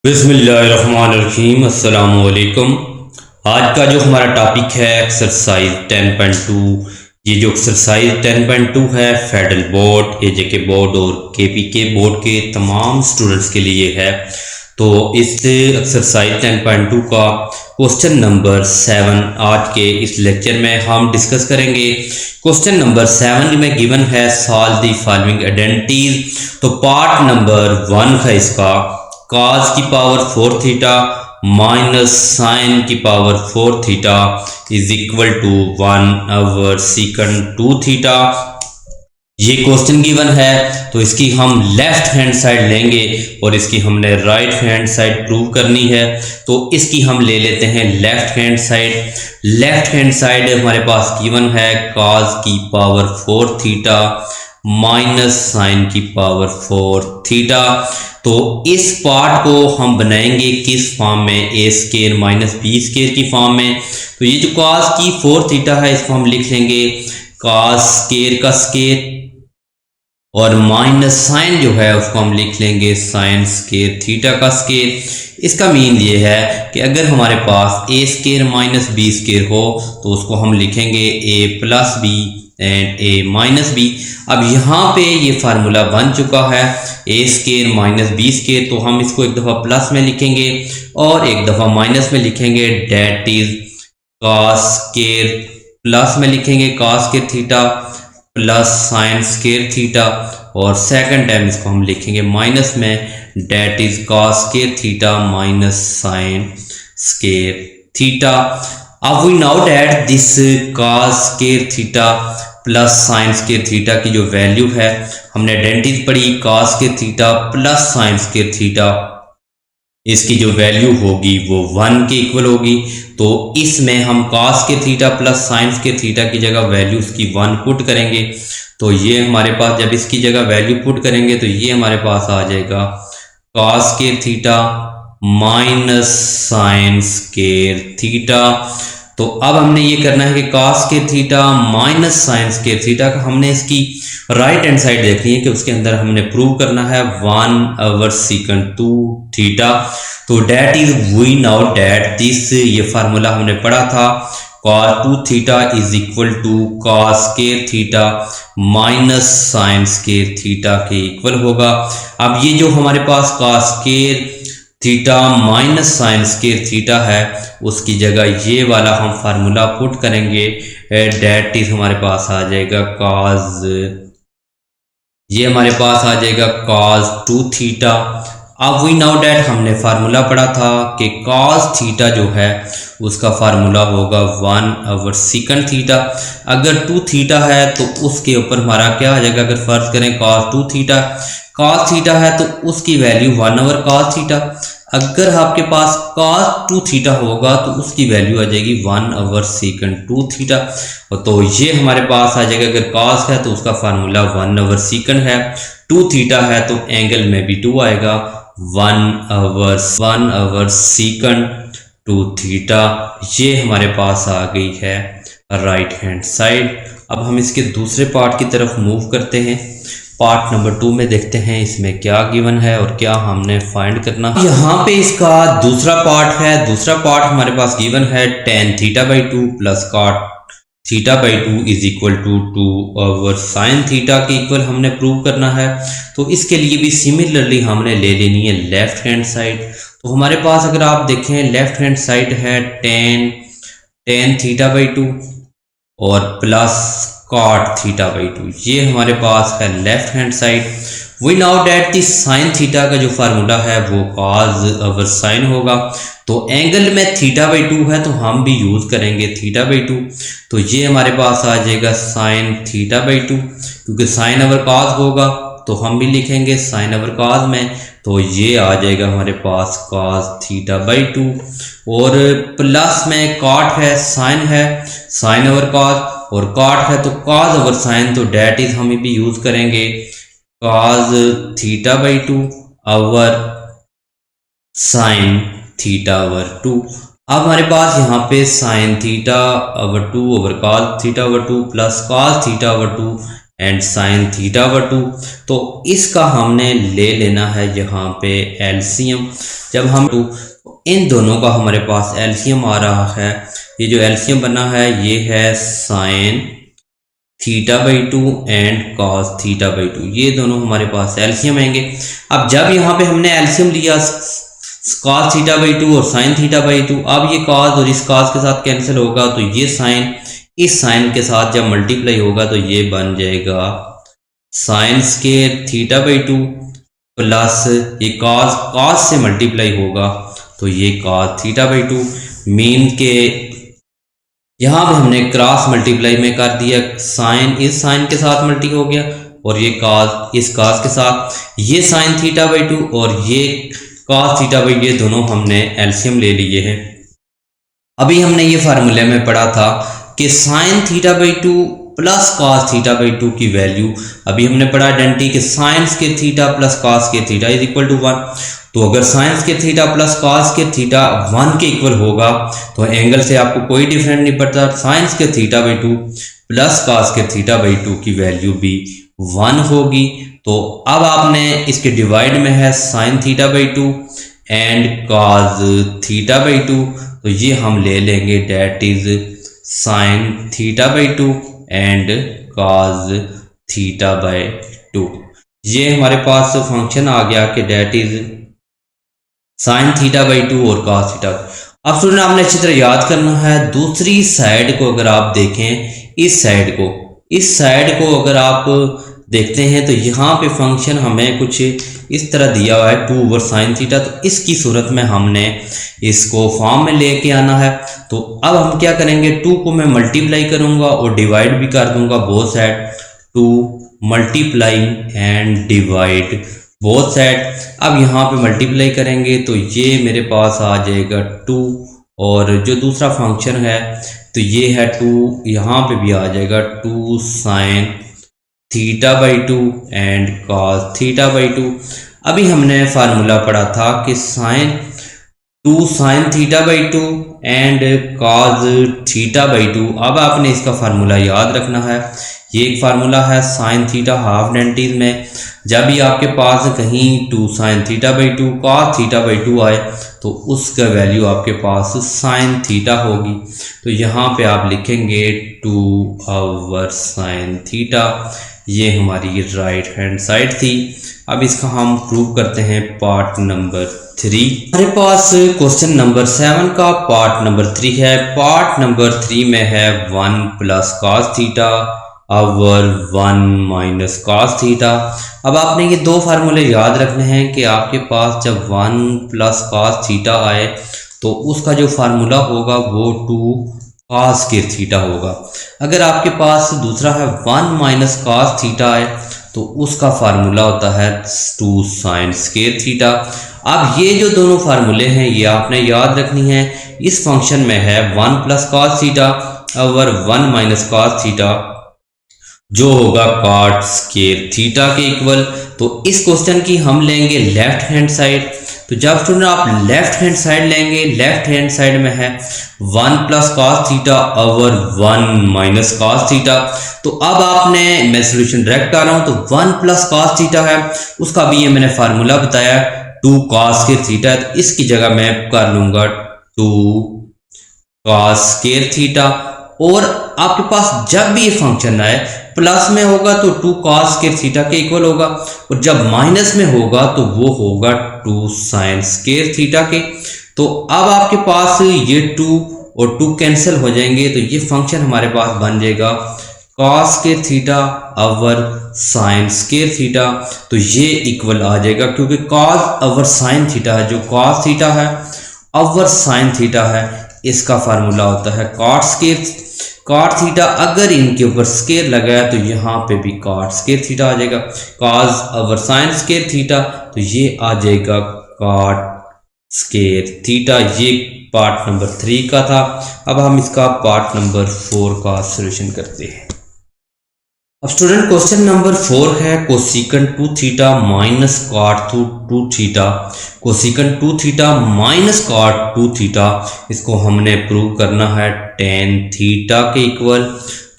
बिस्मिल्लाहिर्रहमानिर्रहीम अस्सलामुअलैकुम। आज का जो हमारा टॉपिक है एक्सरसाइज 10.2। ये जो एक्सरसाइज 10.2 है फेडरल बोर्ड, एजेके बोर्ड और केपीके बोर्ड के तमाम स्टूडेंट्स के लिए है। तो इस एक्सरसाइज 10.2 का क्वेश्चन नंबर 7 आज के इस लेक्चर में हम डिस्कस करेंगे। क्वेश्चन नंबर 7 में गिवन है सॉल्व द फॉलोइंग आइडेंटिटीज। तो पार्ट नंबर 1 है इसका cos की पावर 4 थीटा माइनस साइन की power 4 theta is equal to 1 second 2 theta. ये क्वेश्चन गिवन है तो इसकी हम लेफ्ट हैंड साइड लेंगे और इसकी हमने राइट हैंड साइड प्रूव करनी है। तो इसकी हम ले लेते हैं left hand side. Left hand side हमारे पास गिवन है cos की पावर 4 थीटा माइनस साइन की पावर 4 थीटा। तो इस पार्ट को हम बनाएंगे किस फॉर्म में, ए स्केयर माइनस बी स्केयर की फॉर्म में। तो ये जो cos की 4 थीटा है इसको हम लिख लेंगे cos स्केयर का स्केयर और माइनस साइन जो है उसको हम लिख लेंगे साइन स्केयर थीटा का स्केयर। इसका मीन ये है कि अगर हमारे पास A square minus B square हो तो उसको हम लिखेंगे A plus B and A minus B. अब यहाँ पे ये फार्मूला बन चुका है A square minus B square, तो हम इसको एक दफ़ा प्लस में लिखेंगे और एक दफ़ा माइनस में लिखेंगे। That is cos square plus में लिखेंगे cos square theta plus sine square theta और सेकंड टाइम इसको हम लिखेंगे माइनस में। That is cos square theta minus sine square theta. अब we now that this cos square theta plus sine square theta की जो वैल्यू है हमने आइडेंटिटी पढ़ी cos square theta plus sine square theta, इसकी जो वैल्यू होगी वो 1 के इक्वल होगी। तो इसमें हम cos square theta plus sine square theta की जगह वैल्यू उसकी 1 पुट करेंगे। तो ये हमारे पास जब इसकी जगह वैल्यू पुट करेंगे तो ये हमारे पास आ जाएगा cos square theta minus sine square theta. तो अब हमने ये करना है कि cos square theta minus sine square theta का हमने इसकी राइट हैंड साइड देखनी है कि उसके अंदर हमने प्रूव करना है 1 सेकंड 2 थीटा। तो that is we now that this, ये फार्मूला हमने पढ़ा था cos 2 theta is equal to cos square theta minus sine square theta के इक्वल होगा। अब ये जो हमारे पास cos square theta minus sine square theta है उसकी जगह ये वाला हम फार्मूला पुट करेंगे। डेट इज हमारे पास आ जाएगा cos, ये हमारे पास आ जाएगा cos 2 थीटा। अब वी नाउ डेट हमने फार्मूला पढ़ा था कि cos थीटा जो है उसका फार्मूला होगा 1 सेकंड थीटा। अगर 2 थीटा है तो उसके ऊपर हमारा क्या आ जाएगा, अगर फर्ज करें cos 2 थीटा cos थीटा है तो उसकी वैल्यू 1 cos थीटा। अगर आपके पास cos 2 थीटा होगा तो उसकी वैल्यू आ जाएगी 1 सेकंड 2 थीटा। तो ये हमारे पास आ जाएगा, अगर cos है तो उसका फार्मूला 1 सेकंड है, 2 थीटा है तो एंगल में भी 2 आएगा, 1 सेकंड 2 थीटा। ये हमारे पास आ गई है राइट हैंड साइड। अब हम इसके दूसरे पार्ट की तरफ मूव करते हैं। पार्ट नंबर 2 में देखते हैं इसमें क्या गिवन है और क्या हमने फाइंड करना है। यहाँ पे इसका दूसरा पार्ट है। दूसरा पार्ट हमारे पास गिवन है tan theta by 2 plus cot theta by 2 is equal to 2 sine theta के इक्वल हमने प्रूव करना है। तो इसके लिए भी सिमिलरली हमने ले लेनी है लेफ्ट हैंड साइड। तो हमारे पास अगर आप देखें लेफ्ट हैंड साइड है tan थीटा बाई 2 और प्लस cot थीटा बाई 2, ये हमारे पास है left hand side. We now that this sine theta का जो फार्मूला है वो cos साइन होगा। तो एंगल में थीटा बाई 2 है तो हम भी यूज करेंगे थीटा बाई 2। तो ये हमारे पास आ जाएगा साइन थीटा बाई 2, क्योंकि साइन अवर cos होगा तो हम भी लिखेंगे साइन अवर cos में। तो ये आ जाएगा हमारे पास cos थीटा बाई 2 और प्लस में cot है साइन अवर cos और cot है तो cos ओवर साइन। तो डेट इज हम भी यूज करेंगे cos theta by 2 over sine theta over 2। अब हमारे पास यहाँ पे sine theta over 2 over cos theta over 2 plus cos theta over 2 and sine theta by 2। तो इसका हमने ले लेना है यहाँ पे एलसीएम। जब हम इन दोनों का हमारे पास एलसीएम आ रहा है, ये जो एलसीएम बना है ये है sine theta by 2 and cos theta by 2, ये दोनों हमारे पास एलसीएम आएंगे। अब जब यहाँ पे हमने एलसीएम लिया कॉस थीटा बाई 2 और साइन थीटा बाई 2, अब ये कॉस और इस कॉस के साथ कैंसिल होगा, तो ये साइन इस साइन के साथ जब मल्टीप्लाई होगा तो ये बन जाएगा sign square theta by 2 plus ये कॉस से मल्टीप्लाई होगा तो ये कॉस थीटा बाई 2। मीन के यहाँ पे हमने क्रॉस मल्टीप्लाई में कर दिया, साइन इस साइन के साथ मल्टी हो गया और ये कॉस इस कॉस के साथ, ये साइन थीटा बाई 2 और ये कॉस थीटा बाई, ये दोनों हमने एलसीएम ले लिए हैं। अभी हमने ये फार्मूले में पढ़ा था कि sine theta by 2 plus cos theta by 2 की वैल्यू, अभी हमने पढ़ा आइडेंटिटी कि sine square theta plus cos square theta is equal to 1। तो अगर sine square theta plus cos square theta 1 के इक्वल होगा तो एंगल से आपको कोई डिफरेंस नहीं पड़ता, sign square theta by 2 plus cos square theta by 2 की वैल्यू भी 1 होगी। तो अब आपने इसके डिवाइड में है sine theta by 2 and cos theta by 2, तो ये हम ले लेंगे that is sine theta by 2 and cos theta by 2। ये हमारे पास फंक्शन आ गया कि that is sine theta by 2 और कॉस थीटा। अब स्टूडेंट आपने अच्छी तरह याद करना है, दूसरी साइड को अगर आप देखें, इस साइड को अगर आप देखते हैं तो यहाँ पे फंक्शन हमें कुछ इस तरह दिया हुआ है 2 ओवर साइन थीटा। तो इसकी सूरत में हमने इसको फॉर्म में लेके आना है। तो अब हम क्या करेंगे, 2 को मैं मल्टीप्लाई करूंगा और डिवाइड भी कर दूंगा both side, 2 multiply and divide both side. अब यहाँ पे मल्टीप्लाई करेंगे तो ये मेरे पास आ जाएगा 2 और जो दूसरा फंक्शन है तो ये है 2, यहाँ पे भी आ जाएगा 2 sine theta by 2 and cos theta by 2। अभी हमने फार्मूला पढ़ा था कि 2 sine theta by 2 and cos theta by 2। अब आपने इसका फार्मूला याद रखना है, ये एक फार्मूला है साइन थीटा हाफ डेंटिज में, जब भी आपके पास कहीं 2 sine theta by 2 cos theta by 2 आए तो उसका वैल्यू आपके पास साइन थीटा होगी। तो यहाँ पे आप लिखेंगे 2 ओवर साइन थीटा, ये हमारी राइट हैंड साइड थी। अब इसका हम प्रूव करते हैं पार्ट नंबर 3। हमारे पास क्वेश्चन नंबर 7 का पार्ट नंबर 3 है। पार्ट नंबर 3 में है 1 plus cos theta over 1 minus cos theta. अब आपने ये दो फार्मूले याद रखने हैं कि आपके पास जब 1 प्लस कॉस थीटा आए तो उसका जो फार्मूला होगा वो 2 कॉस स्क्वायर थीटा होगा। अगर आपके पास दूसरा है 1 माइनस कॉस थीटा है तो उसका फार्मूला होता है 2 साइन स्क्वायर थीटा। अब ये जो दोनों फार्मूले हैं ये आपने याद रखनी है। इस फंक्शन में है 1 plus cos theta over 1 minus cos theta जो होगा कॉट स्क्वायर थीटा के इक्वल। तो इस क्वेश्चन की हम लेंगे लेफ्ट हैंड साइड। तो जब स्टूडेंट आप लेफ्ट हैंड साइड लेंगे, लेफ्ट हैंड साइड में है 1 plus cos theta over 1 minus cos theta. तो अब आपने, मैं सोल्यूशन डायरेक्ट कर रहा हूं, तो 1 प्लस कॉस थीटा है, उसका भी ये मैंने फार्मूला बताया 2 कॉस स्क्वायर थीटा है, तो इसकी जगह मैं कर लूंगा 2 कॉस स्क्वायर थीटा। और आपके पास जब भी ये फंक्शन आए प्लस में होगा तो 2 कॉस स्क्वायर थीटा के इक्वल होगा, और जब माइनस में होगा तो वो होगा 2 साइन स्क्वायर थीटा के। तो अब आपके पास ये 2 और 2 कैंसिल हो जाएंगे, तो ये फंक्शन हमारे पास बन जाएगा cos square theta over sign square theta. तो ये इक्वल आ जाएगा क्योंकि कॉस ओवर साइन थीटा है, जो कॉस थीटा है ओवर साइन थीटा है, इसका फार्मूला होता है कॉट स्क्वायर कॉट थीटा। अगर इनके ऊपर स्क्वायर लगाया तो यहाँ पे भी कॉट स्क्वायर थीटा आ जाएगा, cos over sign square theta, तो ये आ जाएगा कॉट स्क्वायर थीटा। ये पार्ट नंबर 3 का था। अब हम इसका पार्ट नंबर 4 का सॉल्यूशन करते हैं। अब स्टूडेंट क्वेश्चन नंबर 4 है cosecant 2 theta minus cot 2 theta. Cosecant 2 theta minus cot 2 theta, इसको हमने प्रूव करना है tan थीटा के इक्वल।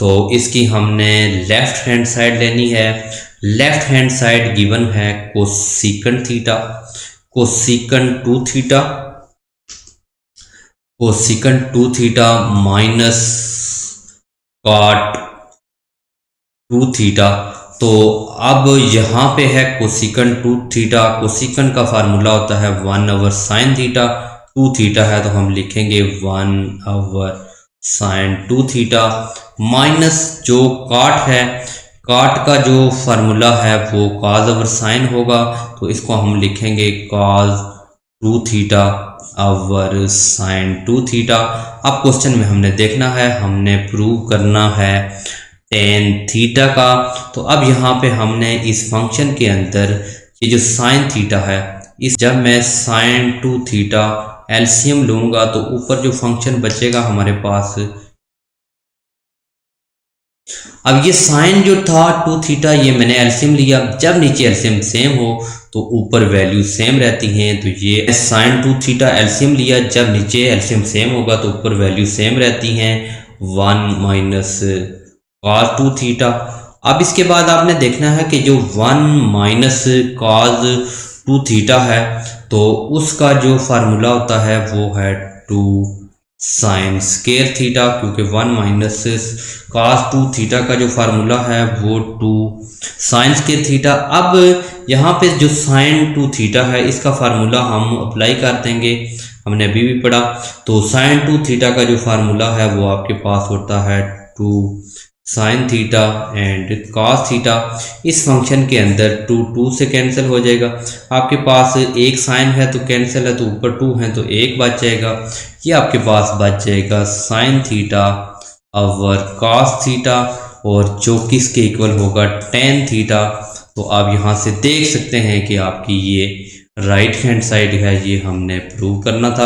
तो इसकी हमने लेफ्ट हैंड साइड लेनी है। लेफ्ट हैंड साइड गिवन है cosecant theta, cosecant 2 theta, cosecant 2 theta minus cot 2 theta. तो अब यहाँ पे है कोसिकन 2 थीटा, कोसिकन का फार्मूला होता है 1/sin थीटा, 2 थीटा है तो हम लिखेंगे 1/sin 2 थीटा माइनस जो कॉट है, कॉट का जो फार्मूला है वो cos/sin होगा तो इसको हम लिखेंगे cos 2 थीटा sin 2 थीटा। अब क्वेश्चन में हमने देखना है, हमने प्रूव करना है tan थीटा का। तो अब यहाँ पे हमने इस फंक्शन के अंदर ये जो sin थीटा है, इस जब मैं sin 2 थीटा एलसीएम लूंगा तो ऊपर जो फंक्शन बचेगा हमारे पास, अब ये साइन जो था 2 थीटा ये मैंने एलसीएम लिया, जब नीचे एलसीएम सेम हो तो ऊपर वैल्यू सेम रहती हैं। तो ये साइन 2 थीटा एलसीएम लिया, जब नीचे एलसीएम सेम होगा तो ऊपर वैल्यू सेम रहती हैं 1 - cos 2 थीटा। अब इसके बाद आपने देखना है कि जो 1 - cos 2 थीटा है तो उसका जो फार्मूला होता है वो है 2 sin स्क्वायर थीटा, क्योंकि 1 - cos 2 थीटा का जो फार्मूला है वो 2 sin स्क्वायर थीटा। अब यहाँ पे जो sin 2 थीटा है इसका फार्मूला हम अप्लाई कर देंगे, हमने अभी भी पढ़ा। तो sin 2 थीटा का जो फार्मूला है वो आपके पास होता है 2 sin theta and cos theta. इस फंक्शन के अंदर 2 से कैंसिल हो जाएगा, आपके पास एक साइन है तो कैंसिल है, तो ऊपर 2 है तो एक बच जाएगा, ये आपके पास बच जाएगा sin थीटा cos थीटा, और जो किसके इक्वल होगा tan थीटा। तो आप यहाँ से देख सकते हैं कि आपकी ये राइट हैंड साइड है, ये हमने प्रूव करना था।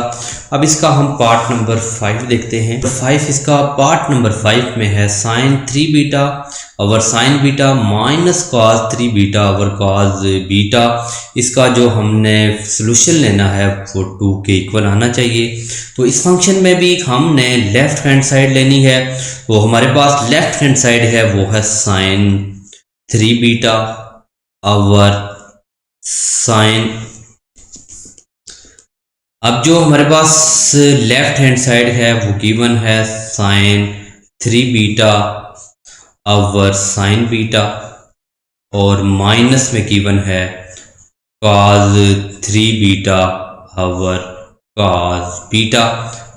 अब इसका हम पार्ट नंबर 5 देखते हैं। 5 इसका पार्ट नंबर 5 में है sin 3 beta over sin beta minus cos 3 beta over cos beta. इसका जो हमने सोल्यूशन लेना है वो 2 के इक्वल आना चाहिए। तो इस फंक्शन में भी हमने लेफ्ट हैंड साइड लेनी है, तो हमारे पास लेफ्ट हैंड साइड है वो है sin 3 बीटा ओवर sin। अब जो हमारे पास लेफ्ट हैंड साइड है वो गिवन है sin 3 beta over sin beta, और माइनस में गिवन है cos 3 beta over cos beta.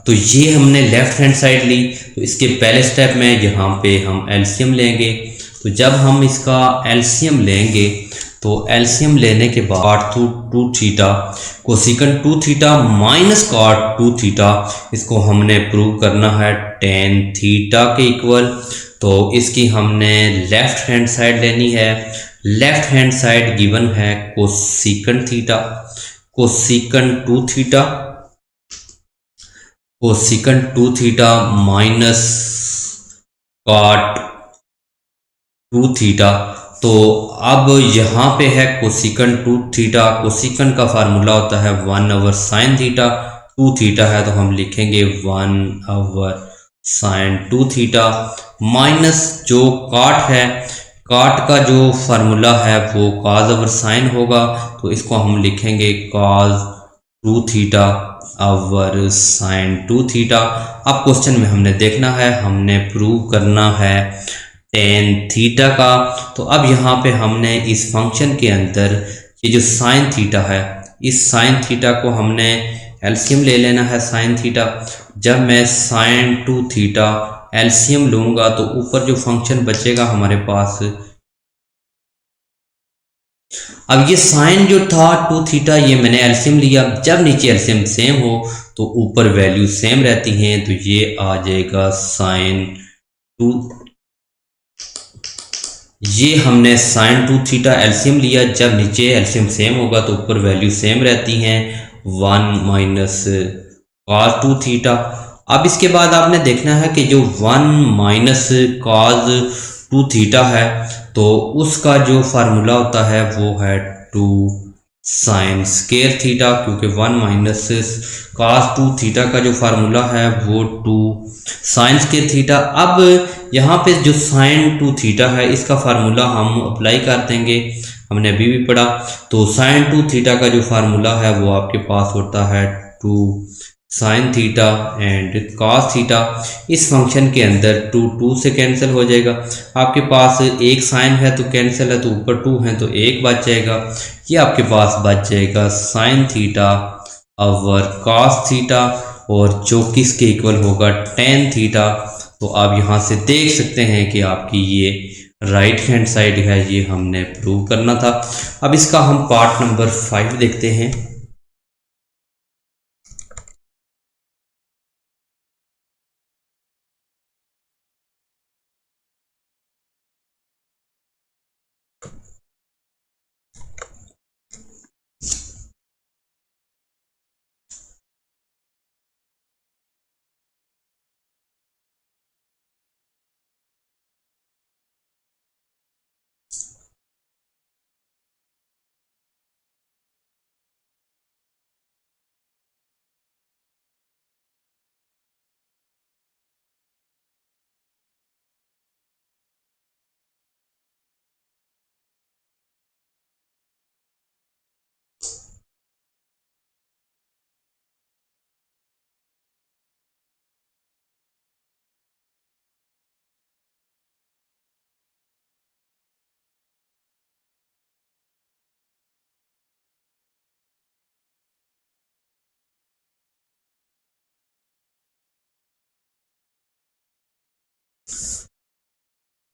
तो ये हमने लेफ्ट हैंड साइड ली। तो इसके पहले स्टेप में यहाँ पे हम एलसीएम लेंगे। तो जब हम इसका एलसीएम लेंगे तो एलसीएम लेने के बाद 2 theta cosecant 2 theta minus cot 2 theta, इसको हमने प्रूव करना है tan थीटा के इक्वल। तो इसकी हमने लेफ्ट हैंड साइड लेनी है। लेफ्ट हैंड साइड गिवन है cosecant theta, cosecant 2 theta, cosecant 2 theta minus cot 2 theta. तो अब यहाँ पे है कोसिकन 2 थीटा, कोसिकन का फार्मूला होता है 1/sin थीटा, 2 थीटा है तो हम लिखेंगे 1/sin 2 थीटा माइनस जो कॉट है, कॉट का जो फार्मूला है वो cos/sin होगा, तो इसको हम लिखेंगे cos 2 थीटा sin 2 थीटा। अब क्वेश्चन में हमने देखना है, हमने प्रूव करना है tan थीटा का। तो अब यहाँ पे हमने इस फंक्शन के अंदर ये जो sin थीटा है, इस sin थीटा को हमने एलसीएम ले लेना है sin थीटा। जब मैं sin 2 थीटा एलसीएम लूंगा तो ऊपर जो फंक्शन बचेगा हमारे पास, अब ये साइन जो था 2 थीटा ये मैंने एलसीएम लिया, जब नीचे एलसीएम सेम हो तो ऊपर वैल्यू सेम रहती हैं। तो ये आ जाएगा sin 2, ये हमने sin 2 थीटा एलसीएम लिया, जब नीचे एलसीएम सेम होगा तो ऊपर वैल्यू सेम रहती हैं 1 - cos 2 थीटा। अब इसके बाद आपने देखना है कि जो 1 - cos 2 थीटा है तो उसका जो फार्मूला होता है वो है 2 sin स्क्वायर थीटा, क्योंकि 1 - cos 2 थीटा का जो फार्मूला है वो 2 sin स्क्वायर थीटा। अब यहाँ पे जो साइन टू थीटा है इसका फार्मूला हम अप्लाई कर देंगे, हमने अभी भी पढ़ा। तो साइन टू थीटा का जो फार्मूला है वो आपके पास होता है two sine theta and cos theta. इस फंक्शन के अंदर टू से कैंसिल हो जाएगा, आपके पास एक साइन है तो कैंसिल है, तो ऊपर टू है तो एक बच जाएगा, ये आपके पास बच जाएगा sine theta over cos theta, और जो किसके इक्वल होगा टेन थीटा। तो आप यहाँ से देख सकते हैं कि आपकी ये राइट हैंड साइड है, ये हमने प्रूव करना था। अब इसका हम पार्ट नंबर 5 देखते हैं।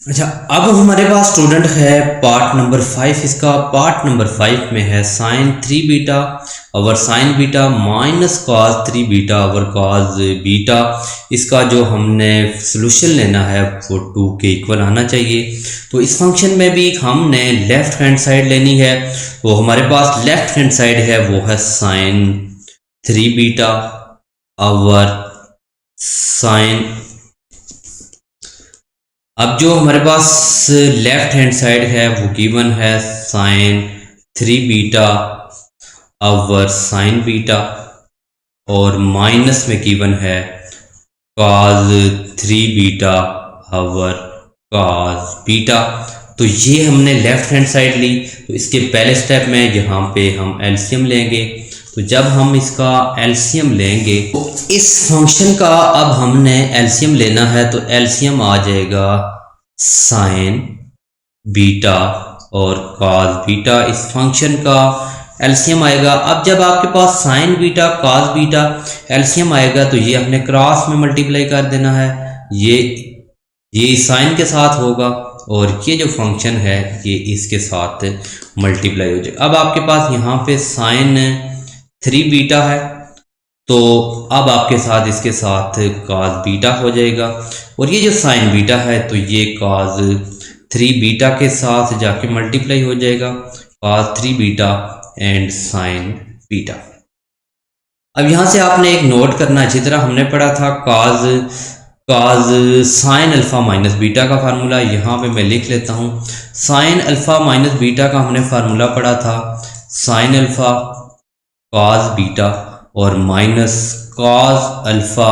अच्छा, अब हमारे पास स्टूडेंट है पार्ट नंबर 5। इसका पार्ट नंबर 5 में है sine 3 beta over sine beta minus cos 3 beta over cos beta. इसका जो हमने सोल्यूशन लेना है वो 2 के इक्वल आना चाहिए। तो इस फंक्शन में भी हमने लेफ्ट हैंड साइड लेनी है, तो हमारे पास लेफ्ट हैंड साइड है वो है साइन 3 बीटा ओवर साइन। अब जो हमारे पास लेफ्ट हैंड साइड है वो गिवन है sine 3 beta over sine beta, और माइनस में गिवन है cos 3 beta over cos beta. तो ये हमने लेफ्ट हैंड साइड ली। तो इसके पहले स्टेप में यहाँ पे हम एलसीएम लेंगे। तो जब हम इसका एलसीएम लेंगे तो इस फंक्शन का अब हमने एलसीएम लेना है, तो एलसीएम आ जाएगा साइन बीटा और कॉस बीटा। इस फंक्शन का एलसीएम आएगा। अब जब आपके पास sine beta cos beta LCM आएगा तो ये अपने क्रॉस में मल्टीप्लाई कर देना है, ये साइन के साथ होगा और ये जो फंक्शन है ये इसके साथ मल्टीप्लाई हो जाएगा। अब आपके पास यहाँ पे साइन 3 बीटा है, तो अब आपके साथ इसके साथ कॉस बीटा हो जाएगा, और ये जो साइन बीटा है तो ये कॉस 3 बीटा के साथ जाके मल्टीप्लाई हो जाएगा, cos 3 beta and sign beta. अब यहाँ से आपने एक नोट करना, अच्छी तरह हमने पढ़ा था cos sine alpha minus beta का फार्मूला। यहाँ पे मैं लिख लेता हूँ, साइन अल्फा माइनस बीटा का हमने फार्मूला पढ़ा था साइन अल्फा कॉस बीटा और minus cos alpha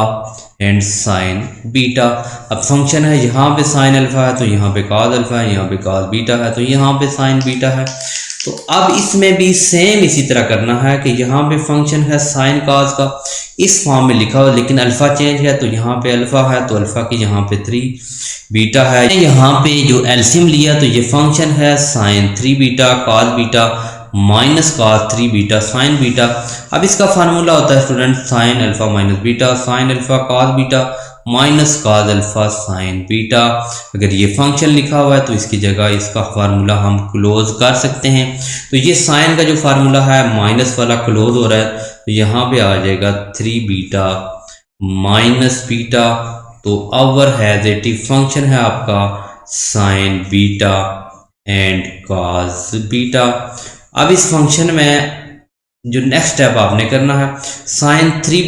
and sign beta. अब फंक्शन है यहाँ पे साइन अल्फा है तो यहाँ पे कॉस अल्फा है, यहाँ पे कॉस बीटा है तो यहाँ पे साइन बीटा है। तो अब इसमें भी सेम इसी तरह करना है कि यहाँ पे फंक्शन है साइन कॉस का, इस फॉर्म में लिखा हो, लेकिन अल्फा चेंज है तो यहाँ पे अल्फा है तो अल्फा की यहाँ पे 3 बीटा है। यहाँ पे जो एलसीएम लिया तो ये फंक्शन है sine 3 beta cos beta minus cos 3 beta sine beta. अब इसका फार्मूला होता है student sine alpha minus beta sine alpha cos beta minus cos alpha sine beta. अगर ये फंक्शन लिखा हुआ है तो इसकी जगह इसका फार्मूला हम क्लोज कर सकते हैं। तो ये साइन का जो फार्मूला है माइनस वाला क्लोज हो रहा है, तो यहाँ पे आ जाएगा 3 बीटा माइनस बीटा। तो अवर हैजेटिव फंक्शन है आपका sign beta and cos beta. अब इस फंक्शन में जो नेक्स्ट स्टेप आपने करना है, साइन 3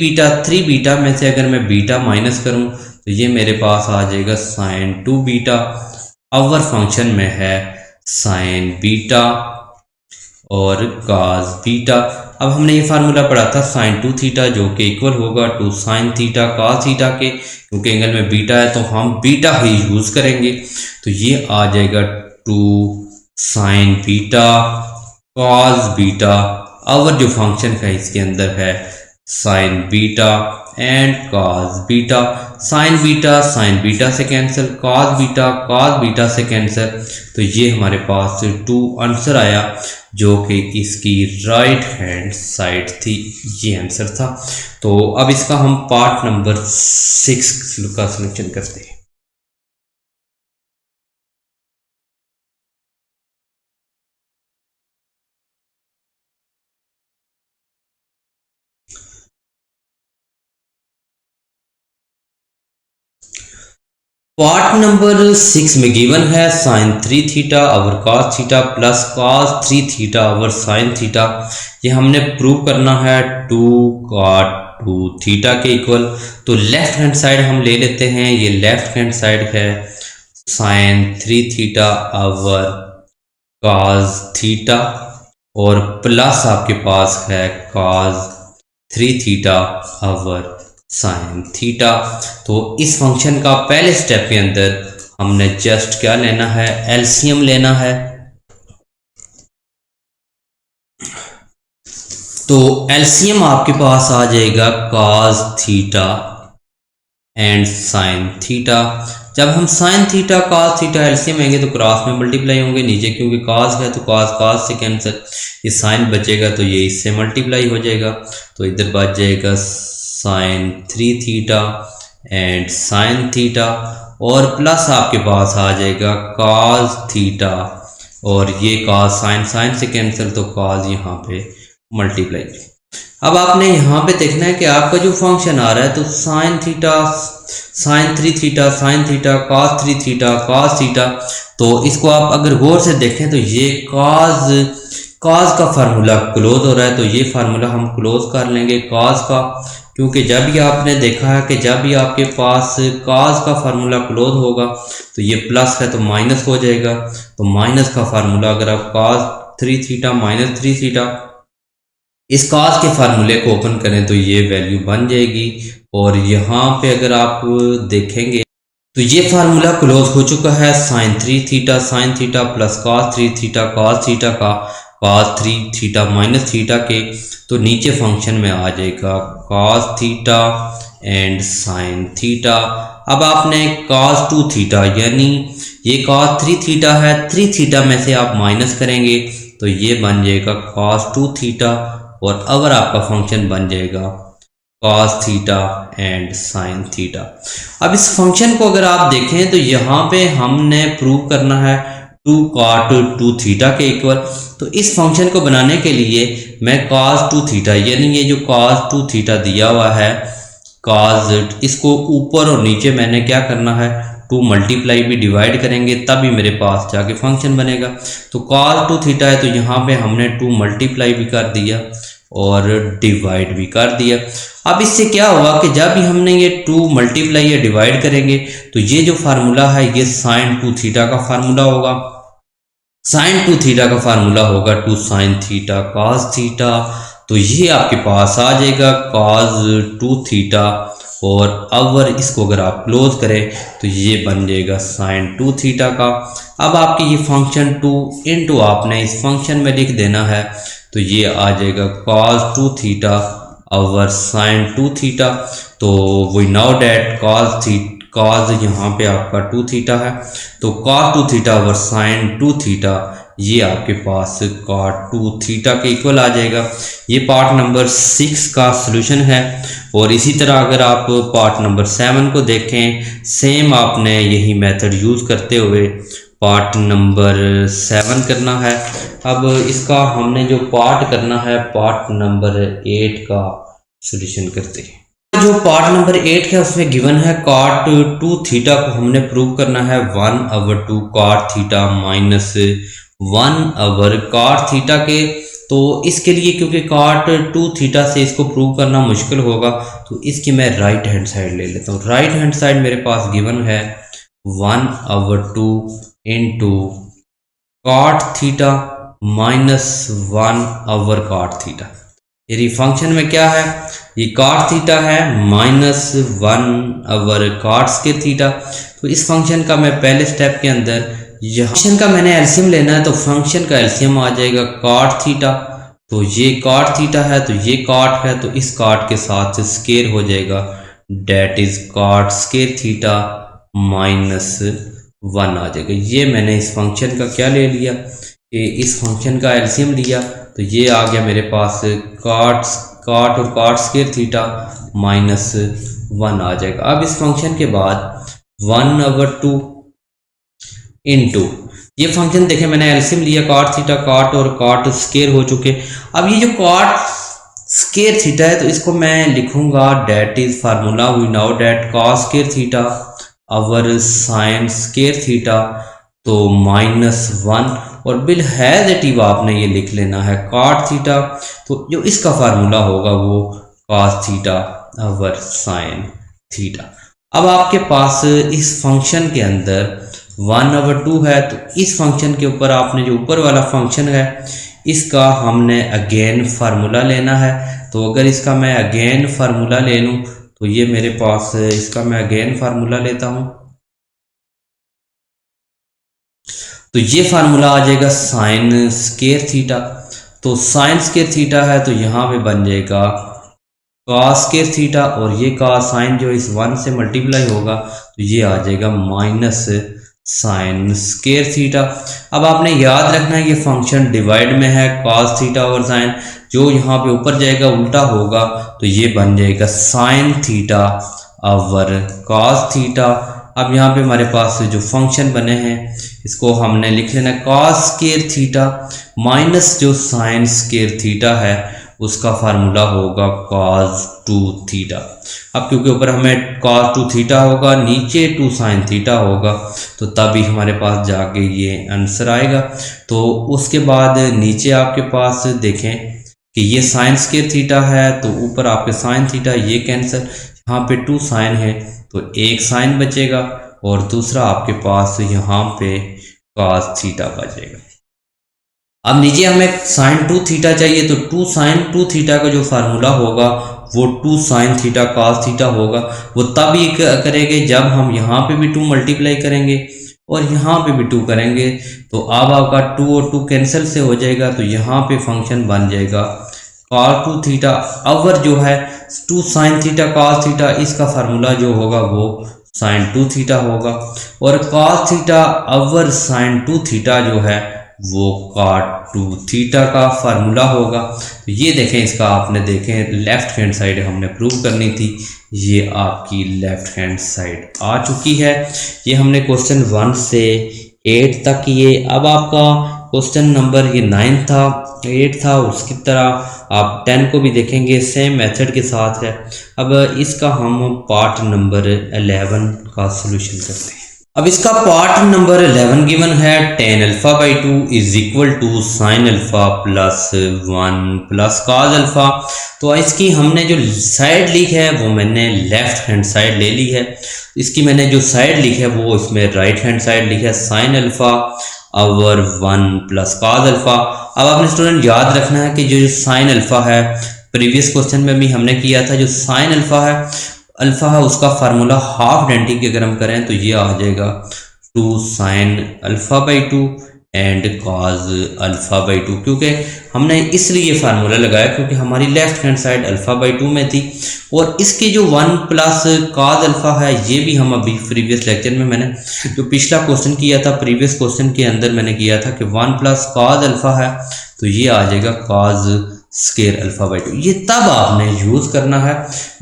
बीटा में से अगर मैं बीटा माइनस करूं तो ये मेरे पास आ जाएगा साइन 2 बीटा। अवर फंक्शन में है साइन बीटा और कॉस बीटा। अब हमने ये फार्मूला पढ़ा था साइन 2 थीटा जो कि इक्वल होगा two sine theta cos theta के, क्योंकि एंगल में बीटा है तो हम बीटा ही यूज़ करेंगे। तो ये आ जाएगा two sine beta cos beta, और जो फंक्शन है इसके अंदर है sine beta and cos beta. Sine beta से कैंसिल, कॉस बीटा से कैंसिल, तो ये हमारे पास 2 आंसर आया जो कि इसकी राइट हैंड साइड थी। ये आंसर था। तो अब इसका हम पार्ट नंबर 6 का सिलेक्शन करते हैं। पार्ट नंबर 6 में गिवन है sine 3 theta over cos theta plus cos 3 theta over sine theta. ये हमने प्रूव करना है 2 कॉट 2 थीटा के इक्वल। तो लेफ्ट हैंड साइड हम ले लेते हैं, ये लेफ्ट हैंड साइड है sine 3 theta over cos theta और प्लस आपके पास है cos 3 theta over sine theta. तो इस फंक्शन का पहले स्टेप के अंदर हमने जस्ट क्या लेना है, एलसीएम लेना है। तो एलसीएम आपके पास आ जाएगा cos theta and sine theta. जब हम sign theta cos theta LCM लेंगे तो क्रॉस में मल्टीप्लाई होंगे, नीचे क्योंकि कॉस है तो कॉस से कैंसिल, ये साइन बचेगा तो ये इससे मल्टीप्लाई हो जाएगा। तो इधर बच जाएगा sine 3 theta and sine theta और प्लस आपके पास आ जाएगा कॉस थीटा और ये कॉस साइन से कैंसिल, तो कॉस यहाँ पे मल्टीप्लाई। अब आपने यहाँ पे देखना है कि आपका जो फंक्शन आ रहा है तो sine 3 theta sine theta cos 3 theta cos theta. तो इसको आप अगर गौर से देखें तो ये कॉस का फार्मूला क्लोज हो रहा है, तो ये फार्मूला हम क्लोज कर लेंगे कॉस का, क्योंकि जब भी आपने देखा है कि जब भी आपके पास कॉस का फार्मूला क्लोज होगा तो ये प्लस है तो माइनस हो जाएगा। तो माइनस का फार्मूला अगर आप कॉस 3 थीटा माइनस 3 थीटा इस कॉस के फार्मूले को ओपन करें तो ये वैल्यू बन जाएगी। और यहाँ पे अगर आप देखेंगे तो ये फार्मूला क्लोज हो चुका है sine 3 theta plus cos 3 theta cos theta का कॉस 3 थीटा माइनस थीटा के। तो नीचे फंक्शन में आ जाएगा cos theta and sine theta. अब आपने कॉस 2 थीटा यानी ये कॉस 3 थीटा है, 3 थीटा में से आप माइनस करेंगे तो ये बन जाएगा कॉस 2 थीटा और अगर आपका फंक्शन बन जाएगा cos theta and sine theta. अब इस फंक्शन को अगर आप देखें तो यहाँ पे हमने प्रूव करना है 2 कॉट 2 थीटा के इक्वल। तो इस फंक्शन को बनाने के लिए मैं कॉस 2 थीटा यानी ये जो कॉस 2 थीटा दिया हुआ है कॉस, इसको ऊपर और नीचे मैंने क्या करना है 2 मल्टीप्लाई भी डिवाइड करेंगे तभी मेरे पास जाके फंक्शन बनेगा। तो कॉस 2 थीटा है तो यहाँ पे हमने 2 मल्टीप्लाई भी कर दिया और डिवाइड भी कर दिया। अब इससे क्या होगा कि जब भी हमने ये 2 मल्टीप्लाई या डिवाइड करेंगे तो ये जो फार्मूला है ये साइन 2 थीटा का फार्मूला होगा। साइन 2 थीटा का फार्मूला होगा 2 साइन थीटा कॉस थीटा। तो ये आपके पास आ जाएगा कॉस 2 थीटा और अवर इसको अगर आप क्लोज करें तो ये बन जाएगा साइन 2 थीटा का। अब आपकी ये फंक्शन 2 इंटू आपने इस फंक्शन में लिख देना है तो ये आ जाएगा cos 2 theta over sine 2 theta. तो वी नाउ डेट cos यहाँ पे आपका 2 थीटा है तो cos 2 theta over sine 2 theta ये आपके पास cos 2 थीटा के इक्वल आ जाएगा। ये पार्ट नंबर 6 का सलूशन है। और इसी तरह अगर आप पार्ट नंबर 7 को देखें सेम आपने यही मेथड यूज़ करते हुए पार्ट नंबर 7 करना है। अब इसका हमने जो पार्ट करना है पार्ट नंबर 8 का सॉल्यूशन करते हैं। जो पार्ट नंबर 8 है उसमें गिवन है cot 2 थीटा को हमने प्रूव करना है 1/2 cot theta minus 1/, cot theta के। तो इसके लिए क्योंकि cot 2 थीटा से इसको प्रूव करना मुश्किल होगा तो इसकी मैं राइट हैंड साइड ले लेता हूँ। राइट हैंड साइड मेरे पास गिवन है 1/2 into cot theta minus 1/cot theta. ये फंक्शन में क्या है, ये cot थीटा है -1/cot² थीटा। तो इस फंक्शन का मैं पहले स्टेप के अंदर फंक्शन का मैंने एलसीएम लेना है, तो फंक्शन का एलसीएम आ जाएगा cot थीटा। तो ये cot थीटा है, तो ये cot है, तो इस cot के साथ स्केयर हो जाएगा, डेट इज cot² थीटा -1 आ जाएगा। ये मैंने इस फंक्शन का क्या ले लिया, कि इस फंक्शन का एलसीएम लिया, तो ये आ गया मेरे पास cot और cot² थीटा -1 आ जाएगा। अब इस फंक्शन के बाद 1/2 इंटू ये फंक्शन देखें मैंने एलसीएम लिया, cot थीटा cot और cot² हो चुके। अब ये जो cot² थीटा है, तो इसको मैं लिखूंगा, that is formula we now that cos² theta over sin² theta, तो -1 और बिल हैज़ेटिव आपने ये लिख लेना है cot थीटा, तो जो इसका फार्मूला होगा वो cos थीटा अवर sin थीटा। अब आपके पास इस फंक्शन के अंदर 1/2 है, तो इस फंक्शन के ऊपर आपने जो ऊपर वाला फंक्शन है इसका हमने अगेन फार्मूला लेना है। तो अगर इसका मैं अगेन फार्मूला ले लूँ, तो ये मेरे पास इसका मैं अगेन फार्मूला लेता हूँ, तो ये फार्मूला आ जाएगा sin² थीटा। तो sin² थीटा है, तो यहाँ पे बन जाएगा cos² थीटा, और ये sin जो इस 1 से मल्टीप्लाई होगा, तो ये आ जाएगा -sin² थीटा। अब आपने याद रखना है ये फंक्शन डिवाइड में है, cos थीटा और sin, जो यहाँ पे ऊपर जाएगा उल्टा होगा, तो ये बन जाएगा sin थीटा अवर cos थीटा। अब यहाँ पे हमारे पास जो फंक्शन बने हैं इसको हमने लिख लेना cos² थीटा माइनस जो sin² थीटा है उसका फार्मूला होगा cos2 थीटा। अब क्योंकि ऊपर हमें cos2 थीटा होगा, नीचे 2 sin थीटा होगा, तो तभी हमारे पास जाके ये आंसर आएगा। तो उसके बाद नीचे आपके पास देखें कि ये sin² थीटा है, तो ऊपर आपके sin थीटा ये कैंसिल, यहाँ पे 2 sin है तो एक sin बचेगा, और दूसरा आपके पास यहाँ पे cos थीटा बचेगा। अब नीचे हमें sin2 थीटा चाहिए, तो 2 sin2 थीटा का जो फार्मूला होगा वो 2 sin थीटा cos थीटा होगा। वो तब ही करेंगे जब हम यहाँ पे भी 2 मल्टीप्लाई करेंगे और यहाँ पे भी 2 करेंगे, तो अब आपका 2 और 2 कैंसिल से हो जाएगा, तो यहाँ पे फंक्शन बन जाएगा cos2 थीटा अवर जो है 2 sin थीटा cos थीटा, इसका फार्मूला जो होगा वो sin2 थीटा होगा, और cos थीटा अवर sin2 थीटा जो है वो cot2 थीटा का फार्मूला होगा। तो ये देखें, इसका आपने देखें लेफ्ट हैंड साइड हमने प्रूव करनी थी, ये आपकी लेफ्ट हैंड साइड आ चुकी है। ये हमने क्वेश्चन 1 से 8 तक किए। अब आपका क्वेश्चन नंबर ये 9 था, 8 था, उसकी तरह आप 10 को भी देखेंगे, सेम मेथड के साथ है। अब इसका हम पार्ट नंबर 11 का सॉल्यूशन करते हैं। अब इसका पार्ट नंबर 11 गिवन है, tan α/2 is equal to sin α plus 1 plus cos α। तो इसकी हमने जो साइड ली है वो मैंने लेफ्ट हैंड साइड ले ली है। इसकी मैंने जो साइड ली है वो इसमें राइट हैंड साइड ली है, sin α ओवर 1 प्लस cos α। अब आपने स्टूडेंट याद रखना है कि जो sin α है, प्रीवियस क्वेश्चन में भी हमने किया था, जो sin α है, अल्फ़ा है उसका फार्मूला हाफ डेंटिंग की अगर हम करें तो ये आ जाएगा 2 sin α/2 एंड cos α/2, क्योंकि हमने इसलिए फार्मूला लगाया क्योंकि हमारी लेफ्ट हैंड साइड α/2 में थी, और इसकी जो 1 प्लस cos α है ये भी हम अभी प्रीवियस लेक्चर में मैंने जो पिछला क्वेश्चन किया था, प्रीवियस क्वेश्चन के अंदर मैंने किया था कि 1 प्लस cos α है, तो ये आ जाएगा cos² α/2। ये तब आपने यूज़ करना है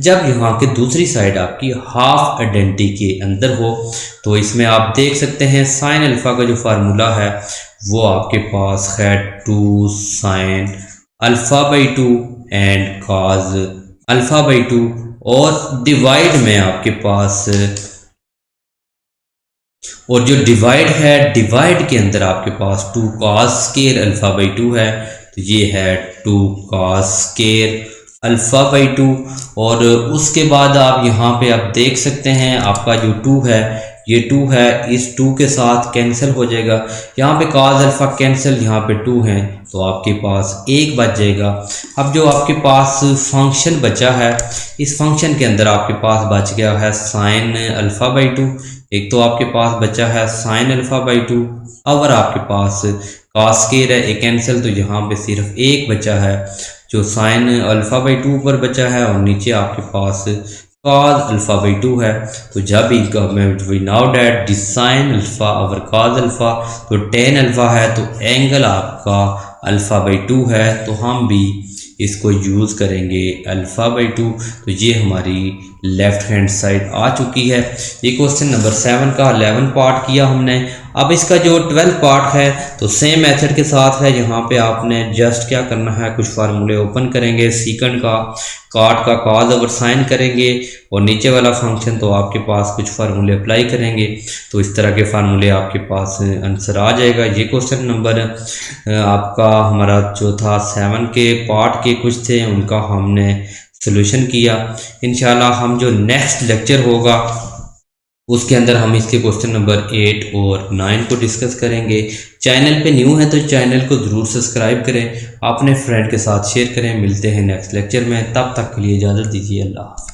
जब यहाँ के दूसरी साइड आपकी हाफ आइडेंटिटी के अंदर हो। तो इसमें आप देख सकते हैं sin α का जो फार्मूला है वो आपके पास है 2 sin α/2 एंड cos α/2, और डिवाइड में आपके पास, और जो डिवाइड है, डिवाइड के अंदर आपके पास 2 cos² α/2 है, तो ये है 2 cos² α/2। और उसके बाद आप यहाँ पे आप देख सकते हैं आपका जो 2 है ये 2 है, इस 2 के साथ कैंसिल हो जाएगा। यहाँ पे cos अल्फ़ा कैंसिल, यहाँ पे 2 है तो आपके पास 1 बच जाएगा। अब जो आपके पास फंक्शन बचा है, इस फंक्शन के अंदर आपके पास बच गया है साइन अल्फ़ा बाई 2। एक तो आपके पास बचा है साइन अल्फ़ा बाई 2, अगर आपके पास cos स्क्वायर है, एक कैंसिल, तो यहाँ पे सिर्फ 1 बचा है जो साइन अल्फ़ा बाई 2 पर बचा है, और नीचे आपके पास cos अल्फ़ा बाई 2 है। तो जब इनका we know that this sine alpha और cos अल्फ़ा तो tan अल्फ़ा है, तो एंगल आपका अल्फ़ा बाई 2 है, तो हम भी इसको यूज़ करेंगे अल्फ़ा बाई 2। तो ये हमारी लेफ़्ट हैंड साइड आ चुकी है। ये क्वेश्चन नंबर 7 का 11 पार्ट किया हमने। अब इसका जो 12 पार्ट है तो सेम मेथड के साथ है। यहाँ पे आपने जस्ट क्या करना है, कुछ फार्मूले ओपन करेंगे, सीकंड का, कॉट का कॉज ओवर साइन करेंगे, और नीचे वाला फंक्शन तो आपके पास कुछ फार्मूले अप्लाई करेंगे, तो इस तरह के फार्मूले आपके पास आंसर आ जाएगा। ये क्वेश्चन नंबर आपका हमारा जो था 7 के पार्ट के कुछ थे, उनका हमने सोल्यूशन किया। इंशाल्लाह हम जो नेक्स्ट लेक्चर होगा उसके अंदर हम इसके क्वेश्चन नंबर 8 और 9 को डिस्कस करेंगे। चैनल पे न्यू है तो चैनल को ज़रूर सब्सक्राइब करें, अपने फ्रेंड के साथ शेयर करें। मिलते हैं नेक्स्ट लेक्चर में, तब तक के लिए इजाज़त दीजिए। अल्लाह।